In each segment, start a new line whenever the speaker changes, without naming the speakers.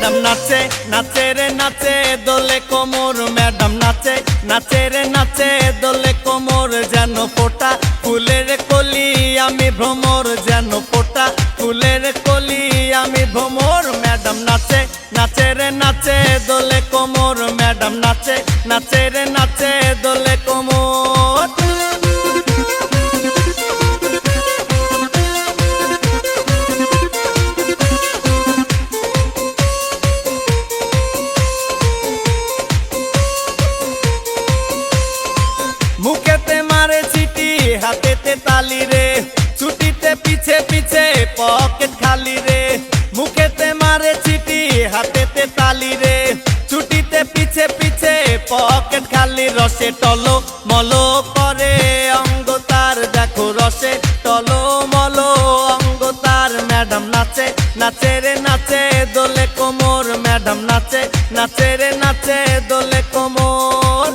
Madam নাচে নাচে রে নাচে দোলে কোমর ম্যাডাম নাচে নাচে রে নাচে দোলে কোমর যেন ফোটা ফুলের কলি আমি ভ্রমর যেন ফোটা ফুলের কলি আমি ভ্রমর ম্যাডাম নাচে নাচে রে নাচে দোলে কোমর ম্যাডাম নাচে নাচে রে নাচে দোলে কোমর। মুখেতে মারে চিঠি হাতেতে তালি রে ছুটিতে পিছে পিছে পকেট খালি রে মুখেতে মারে চিঠি হাতেতে তালি রে ছুটিতে পিছে পিছে পকেট খালি রসে টলো মলো করে অঙ্গ তার দেখো রসে টলো মলো অঙ্গ তার ম্যাডাম নাচে নাচে রে নাচে দোলে কোমর ম্যাডাম নাচে নাচে রে নাচে দোলে কোমর।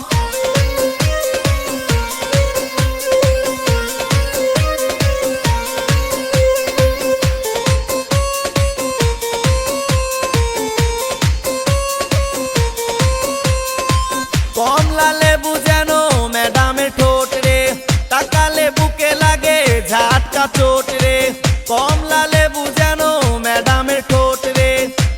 কমলা লেবু যেন ম্যাডামের ঠোঁট রে তাকালে বুকে লাগে ঝাটকা চোট রে কমলা লেবু যেন ম্যাডামের ঠোঁট রে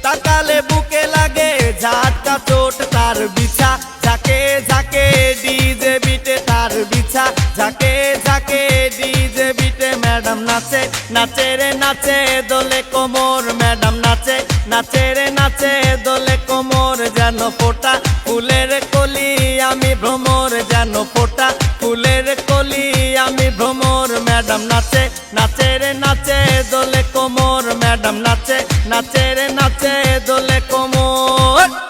তাকালে বুকে লাগে ঝাটকা চোট তার বিছা ঝাঁকে ঝাঁকে ডিজে বিটে তার বিছা ঝাঁকে ঝাঁকে ডিজে বিটে ম্যাডাম নাচে নাচে রে নাচে দোলে কোমর ম্যাডাম নাচে নাচে রে নাচে দোলে কোমর যেন ফোটা ফুলের কলি আমি ভ্রমর যেন ফোটা ফুলের কলি আমি ভ্রমর ম্যাডাম নাচে নাচে রে নাচে দোলে কোমর ম্যাডাম নাচে নাচে রে নাচে দোলে কোমর।